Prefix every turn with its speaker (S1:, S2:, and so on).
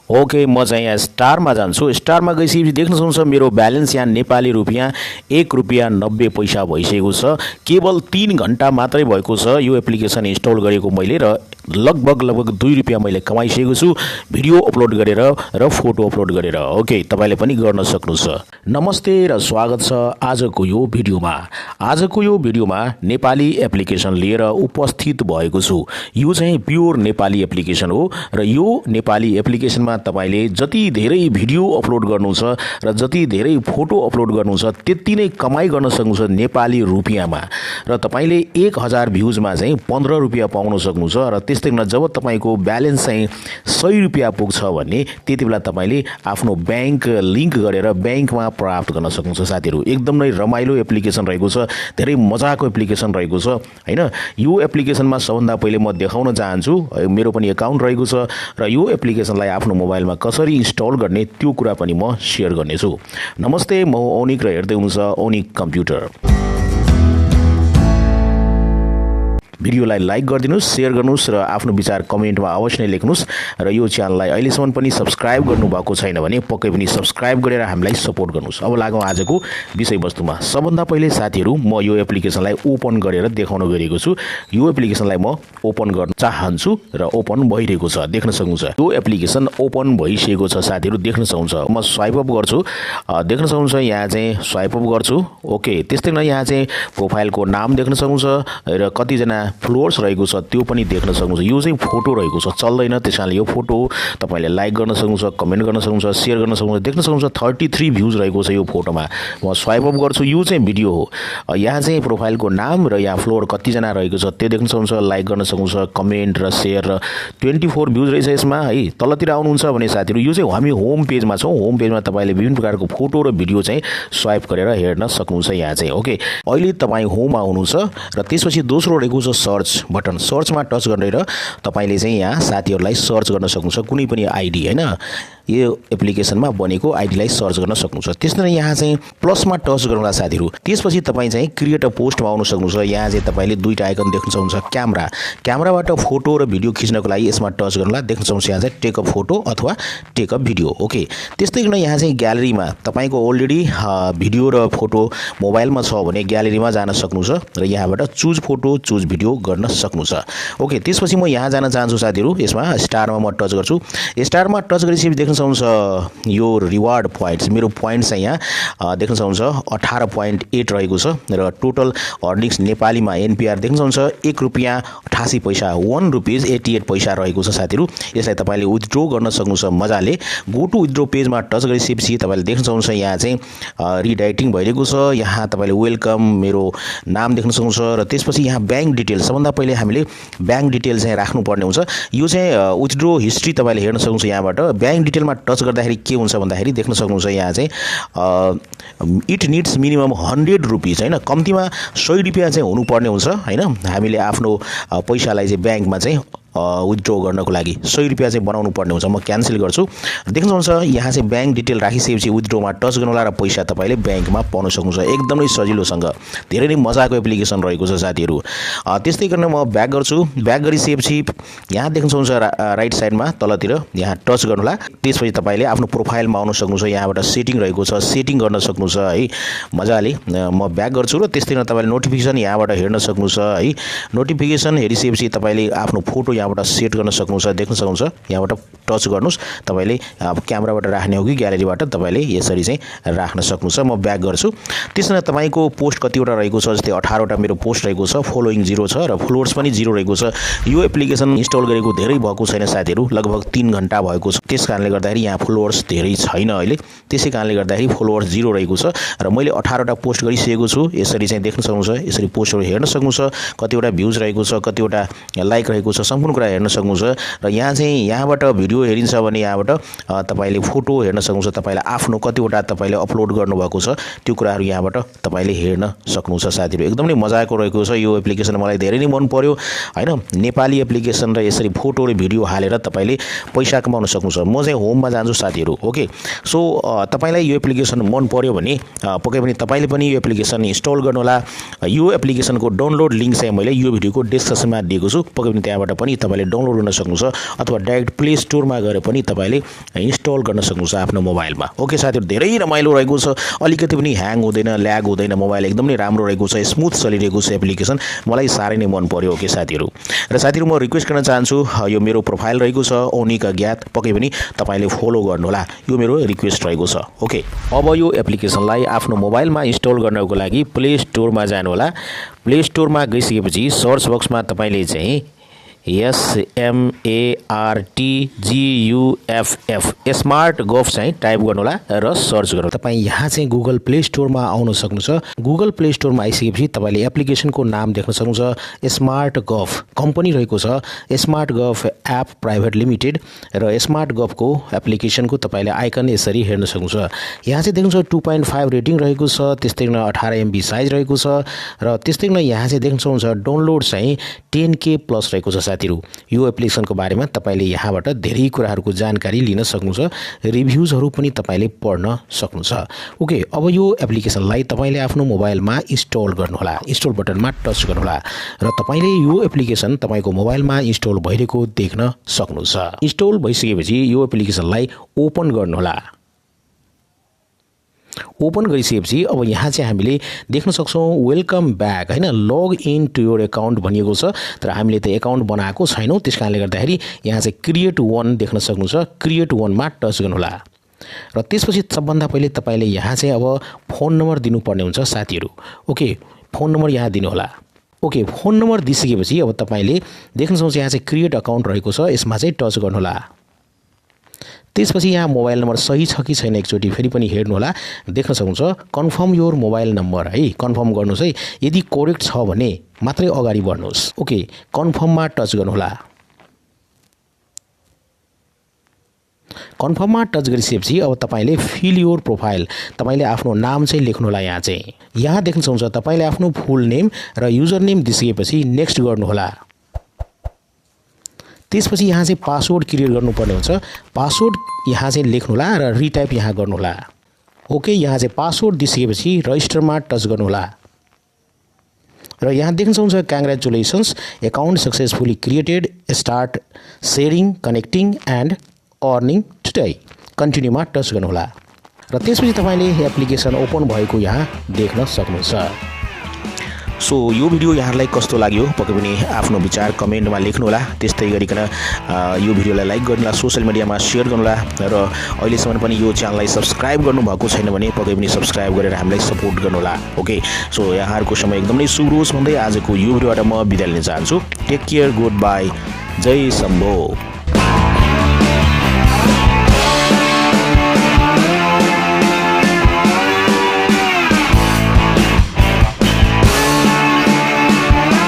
S1: Okay, म चाहिँ यहाँ स्टारमा जान्छु। स्टारमा गइसकेपछि देख्न सक्नुहुन्छ मेरो ब्यालेन्स यहाँ नेपाली रुपियाँ ₹1.90 भइसकेको छ। केवल 3 घण्टा मात्रै भएको छ यो एप्लिकेसन इन्स्टल गरेको मैले र लगभग ₹2 मैले कमाइसकेको छु भिडियो अपलोड गरेर र फोटो अपलोड गरेर। ओके, तपाईले पनि गर्न सक्नुहुन्छ। नमस्ते र स्वागत छ आजको यो भिडियोमा। आजको यो भिडियोमा नेपाली एप्लिकेसन लिएर उपस्थित भएको छु। यो चाहिँ प्योर नेपाली एप्लिकेसन हो र यो नेपाली एप्लिकेसनमा तपाईले जति धेरै भिडियो अपलोड गर्नुहुन्छ र जति धेरै फोटो अपलोड गर्नुहुन्छ त्यति नै कमाइ गर्न सक्नुहुन्छ नेपाली रुपियाँमा। र तपाईले 1000 भ्युजमा चाहिँ ₹15 पाउन सक्नुहुन्छ र त्यस्तै गरी जब तपाईको ब्यालेन्स चाहिँ ₹100 पुग्छ भने त्यतिबेला तपाईले आफ्नो बैंक लिंक गरेर बैंकमा प्राप्त गर्न सक्नुहुन्छ। साथीहरु, एकदम नै रमाइलो एप्लिकेसन रहेको छ, धेरै मजाको एप्लिकेसन रहेको छ हैन। यो एप्लिकेसनमा सबभन्दा पहिले म देखाउन चाहन्छु मेरो पनि अकाउन्ट रहेको छ र यो एप्लिकेसनलाई आफ्नो मोबाइलमा कसरी इन्स्टल गर्ने त्यो कुरा पनि म शेयर गर्नेछु। नमस्ते, म ओनिक र हेर्दै हुनुहुन्छ ओनिक कम्प्युटर। भिडियोलाई लाइक गरिदिनुस्, शेयर गर्नुस् र आफ्नो विचार कमेन्टमा अवश्य नै लेख्नुस् र यो च्यानललाई अहिलेसम्म पनि सब्स्क्राइब गर्नुभएको छैन भने पक्कै पनि सब्स्क्राइब गरेर हामीलाई सपोर्ट गर्नुस्। अब लागौँ आजको विषयवस्तुमा। सबभन्दा पहिले साथीहरु, म यो एप्लिकेसनलाई ओपन गरेर देखाउन गएको छु। यो एप्लिकेसनलाई म ओपन गर्न चाहन्छु र ओपन भइरहेको छ, देख्न सक्नुहुन्छ। यो एप्लिकेसन ओपन भइसकेको छ साथीहरु, देख्न सक्नुहुन्छ। म स्वाइप अप गर्छु, देख्न सक्नुहुन्छ यहाँ चाहिँ स्वाइप अप गर्छु। ओके, त्यस्तै गरी यहाँ चाहिँ प्रोफाइलको नाम देख्न सक्नुहुन्छ र कति जना फ्लोर्स रहेको छ त्यो पनि देख्न सक्नुहुन्छ। यो चाहिँ फोटो रहेको छ, चल्दैन, त्यसैले यो फोटो तपाईले लाइक गर्न सक्नुहुन्छ, कमेन्ट गर्न सक्नुहुन्छ, शेयर गर्न सक्नुहुन्छ। देख्न सक्नुहुन्छ 33 भ्युज रहेको छ यो फोटोमा। म स्वाइप अप गर्छु, यो चाहिँ भिडियो हो। यहाँ चाहिँ प्रोफाइलको नाम र यहाँ फ्लोर कति जना रहेको छ त्यो देख्न सक्नुहुन्छ, लाइक गर्न सक्नुहुन्छ, कमेन्ट र शेयर र 24 भ्युज रहेछ यसमा है। तलतिर आउनुहुन्छ भने साथीहरु यो चाहिँ हामी होम पेजमा छौं। होम पेजमा तपाईले विभिन्न प्रकारको फोटो र भिडियो चाहिँ स्वाइप गरेर हेर्न सक्नुहुन्छ यहाँ चाहिँ। ओके, अहिले तपाई होम आउनुहुन्छ र त्यसपछि दोस्रो रहेको छ सर्च बटन। सर्चमा टच गरेर तपाईले चाहिँ यहाँ साथीहरुलाई सर्च गर्न सक्नुहुन्छ, कुनै पनि आईडी हैन, यो एप्लिकेसनमा बनेको आईडीलाई सर्च गर्न सक्नुहुन्छ। त्यसैले यहाँ चाहिँ प्लसमा टच गर्नुला साथीहरु। त्यसपछि तपाई चाहिँ क्रिएट अ पोस्टमा आउन सक्नुहुन्छ। यहाँ चाहिँ तपाईले दुईटा आइकन देख्न सक्नुहुन्छ, क्यामेराबाट फोटो र भिडियो खिच्नको लागि यसमा टच गर्नुला। देख्न सक्नुहुन्छ यहाँ चाहिँ टेक अ फोटो अथवा टेक अ भिडियो। ओके, त्यस्तै गरी यहाँ चाहिँ ग्यालेरीमा तपाईको अलरेडी भिडियो र फोटो मोबाइलमा छ भने ग्यालेरीमा जान सक्नुहुन्छ र यहाँबाट चुज फोटो चुज भिडियो गर्न सक्नुहुन्छ। ओके, त्यसपछि म यहाँ जान चाहन्छु साथीहरु। यसमा स्टारमा म टच गर्छु। स्टारमा टच गरेपछि देख्न सक्नुहुन्छ यो रिवार्ड पोइन्ट्स, मेरो पोइन्ट्स चाहिँ यहाँ देख्न सक्नुहुन्छ 18.8 रहेको छ र टोटल अर्निङ्स नेपालीमा एनपीआर देख्न सक्नुहुन्छ ₹1.88 ₹1.88 रहेको छ साथीहरु। यसलाई तपाईले विथड्रो गर्न सक्नुहुन्छ मजाले। गो टु विथड्रो पेजमा टच गरिसकेपछि तपाईले देख्न सक्नुहुन्छ यहाँ चाहिँ रिडाइरेक्टिङ भइरहेको छ। यहाँ तपाईले वेलकम मेरो नाम देख्न सक्नुहुन्छ र त्यसपछि यहाँ बैंक डिटेल। सबभन्दा पहिले हामीले बैंक डिटेल चाहिँ राख्नुपर्ने हुन्छ। यो चाहिँ विथड्रो हिस्ट्री तपाईले हेर्न सक्नुहुन्छ। यहाँबाट बैंक डिटेलमा टच गर्दाखेरि के हुन्छ भन्दाखेरि देख्न सक्नुहुन्छ यहाँ चाहिँ इट निड्स मिनिमम ₹100 हैन, कम्तीमा ₹100 चाहिँ हुनुपर्ने हुन्छ हैन। हामीले आफ्नो पैसालाई चाहिँ बैंकमा चाहिँ विथड्रो गर्नको लागि ₹100 चाहिँ बनाउनु पर्ने हुन्छ। म क्यान्सल गर्छु। देख्न सक्नुहुन्छ यहाँ चाहिँ बैंक डिटेल राखिसकेपछि विथड्रोमा टच गर्नुहोला र पैसा तपाईले बैंकमा पाउन सक्नुहुन्छ एकदमै सजिलोसँग। धेरै नै मजाको एप्लिकेसन रहेको छ साथीहरु। त्यस्तै गर्न म ब्याक गर्छु। ब्याक गरिसकेपछि यहाँ देख्न सक्नुहुन्छ राइट साइडमा तलतिर यहाँ टच गर्नुहोला। त्यसपछि तपाईले आफ्नो प्रोफाइलमा आउन सक्नुहुन्छ। यहाँबाट सेटिङ रहेको छ, सेटिङ गर्न सक्नुहुन्छ है मजाले। म ब्याक गर्छु र त्यस्तै गर्न तपाईले नोटिफिकेसन यहाँबाट हेर्न सक्नुहुन्छ है। नोटिफिकेसन हेरिसकेपछि तपाईले आफ्नो फोटो यहाँबाट सेट गर्न सक्नुहुन्छ। देख्न सक्नुहुन्छ यहाँबाट टच गर्नुस्, तपाईले क्यामेराबाट राख्ने हो कि ग्यालेरीबाट तपाईले यसरी चाहिँ राख्न सक्नुहुन्छ। म ब्याक गर्छु। त्यसैले तपाईको पोस्ट कतिवटा रहेको छ, जस्तै 18 वटा मेरो पोस्ट रहेको छ, फलोइङ 0 छ र फ्लोर्स पनि 0 रहेको छ। यो एप्लिकेसन इन्स्टल गरेको धेरै भएको छैन साथीहरु, लगभग 3 घण्टा भएको छ। त्यसकारणले गर्दाखेरि यहाँ फ्लोर्स धेरै छैन अहिले, त्यसै कारणले गर्दाखेरि फ्लोवर्स 0 रहेको छ र मैले 18 वटा पोस्ट गरिसकेको छु। यसरी चाहिँ देख्न सक्नुहुन्छ, यसरी पोस्टहरु हेर्न सक्नुहुन्छ, कतिवटा भ्युज रहेको छ, कतिवटा लाइक रहेको छ, सम्पूर्ण कुरा हेर्न सक्नुहुन्छ। र यहाँ चाहिँ यहाँबाट भिडियो हेरिन्छ भने यहाँबाट तपाईले फोटो हेर्न सक्नुहुन्छ, तपाईले आफ्नो कतिवटा तपाईले अपलोड गर्नुभएको छ त्यो कुराहरु यहाँबाट तपाईले हेर्न सक्नुहुन्छ साथीहरु। एकदमै मजाको रहेको छ यो एप्लिकेसन, मलाई धेरै नै मन पर्यो हैन। नेपाली एप्लिकेसन र यसरी फोटो र भिडियो हालेर तपाईले पैसा कमाउन सक्नुहुन्छ। म चाहिँ होममा जान्छु साथीहरु। ओके, सो तपाईलाई यो एप्लिकेसन मन पर्यो भने पक्कै पनि तपाईले पनि यो एप्लिकेसन इन्स्टल गर्नुहोला। यो एप्लिकेसनको डाउनलोड लिंक चाहिँ मैले यो भिडियोको डिस्क्रिप्सनमा दिएको छु, पक्कै पनि त्यहाँबाट पनि तपाईले डाउनलोड गर्न सक्नुहुन्छ अथवा डाइरेक्ट प्ले स्टोरमा गएर पनि तपाईले इन्स्टल गर्न सक्नुहुन्छ आफ्नो मोबाइलमा। ओके साथीहरु, धेरै रमाइलो रहेको छ, अलिकति पनि ह्याङ हुँदैन, ल्याग हुँदैन, मोबाइल एकदमै राम्रो रहेको छ, स्मुथ चलिरहेको छ एप्लिकेसन। मलाई सारै नै मन पर्यो। ओके साथीहरु, र साथीहरु म रिक्वेस्ट गर्न चाहन्छु, यो मेरो प्रोफाइल रहेको छ onicagyat, पक्कै पनि तपाईले फलो गर्नुहोला, यो मेरो रिक्वेस्ट रहेको छ। ओके, अब यो एप्लिकेसनलाई आफ्नो मोबाइलमा इन्स्टल गर्नको लागि प्ले स्टोरमा जानु होला। प्ले स्टोरमा गइसकेपछि सर्च बक्समा तपाईले चाहिँ SMARTGUFF स्मार्ट गफ चाहिँ टाइप गर्नु होला र सर्च गर्नु। तपाई यहाँ चाहिँ गुगल प्ले स्टोरमा आउन सक्नुहुन्छ। गुगल प्ले स्टोरमा आइसकेपछि तपाईले एप्लिकेसनको नाम देख्न सक्नुहुन्छ, स्मार्ट गफ कम्पनी रहेको छ, स्मार्ट गफ एप प्राइभेट लिमिटेड, र स्मार्ट गफको एप्लिकेसनको तपाईले आइकन यसरी हेर्न सक्नुहुन्छ। यहाँ चाहिँ देख्नुहुन्छ 2.5 रेटिङ रहेको छ, त्यस्तै गरी 18 MB साइज रहेको छ, र त्यस्तै गरी यहाँ चाहिँ देख्न सक्नुहुन्छ डाउनलोड चाहिँ 10K प्लस रहेको छ। साथीहरु, यो एप्लिकेसनको बारेमा तपाईले यहाँबाट धेरै कुराहरुको जानकारी लिन सक्नुहुन्छ, रिभ्युजहरु पनि तपाईले पढ्न सक्नुहुन्छ। ओके, अब यो एप्लिकेसनलाई तपाईले आफ्नो मोबाइलमा इन्स्टल गर्नुहोला। इन्स्टल बटनमा टच गर्नुहोला र तपाईले यो एप्लिकेसन तपाईको मोबाइलमा इन्स्टल भइरहेको देख्न सक्नुहुन्छ। इन्स्टल भइसकेपछि यो एप्लिकेसनलाई ओपन गर्नुहोला। ओपन गरिसकेपछि अब यहाँ चाहिँ हामीले देख्न सक्छौं वेलकम ब्याक हैन, लग इन टु योर अकाउन्ट भनिएको छ, तर हामीले त अकाउन्ट बनाएको छैनौं, त्यसकारणले गर्दाखेरि यहाँ चाहिँ क्रिएट वन देख्न सक्नुहुन्छ। क्रिएट वनमा टच गर्नुहोला र त्यसपछि सबभन्दा पहिले तपाईले यहाँ चाहिँ अब फोन नम्बर दिनुपर्ने हुन्छ साथीहरु। ओके, फोन नम्बर यहाँ दिनु होला। ओके, फोन नम्बर दिइसकेपछि अब तपाईले देख्न सक्नुहुन्छ यहाँ चाहिँ क्रिएट अकाउन्ट रहेको छ, यसमा चाहिँ टच गर्नुहोला। त्यसपछि यहाँ मोबाइल नम्बर सही छ कि छैन एकचोटी फेरि पनि हेर्नु होला। देख्न सक्नुहुन्छ कन्फर्म योर मोबाइल नम्बर है, कन्फर्म गर्नुस् है। यदि करेक्ट छ भने मात्रै अगाडि बढ्नुस्। ओके, कन्फर्ममा टच गर्नुहोला। कन्फर्ममा टच गरिसकेपछि अब तपाईले फिल योर प्रोफाइल, तपाईले आफ्नो नाम चाहिँ लेख्नु होला। यहाँ चाहिँ यहाँ देख्न सक्नुहुन्छ तपाईले आफ्नो फुल नेम र युजर नेम दिइसकेपछि नेक्स्ट गर्नु होला। त्यसपछि यहाँ चाहिँ पासवर्ड क्रिएट गर्नुपर्ने हुन्छ। पासवर्ड यहाँ चाहिँ लेख्नु होला र रिटाइप यहाँ गर्नु होला। ओके, यहाँ चाहिँ पासवर्ड दिइसकेपछि रजिस्टरमा टच गर्नु होला र यहाँ देख्न सक्नुहुन्छ congratulations, account successfully created, start sharing, connecting and earning today, कन्टिन्यूमा टच गर्नु होला र त्यसपछि तपाईले एप्लिकेसन ओपन भएको यहाँ देख्न सक्नुहुन्छ। सो यो भिडियो यहाँलाई कस्तो लाग्यो पक्कै पनि आफ्नो विचार कमेन्टमा लेख्नु होला। त्यस्तै गरिकन यो भिडियोलाई लाइक गर्नुहोला, सोशल मिडियामा शेयर गर्नुहोला र अहिलेसम्म पनि यो च्यानललाई सब्स्क्राइब गर्नु भएको छैन भने पक्कै पनि सब्स्क्राइब गरेर हामीलाई सपोर्ट गर्नुहोला। ओके, सो यहाँहरुको समय एकदमै शुभ होस् भन्दै आजको यो भिडियोबाट म बिदा लिन चाहन्छु। Take care, good by, Jay Shambho.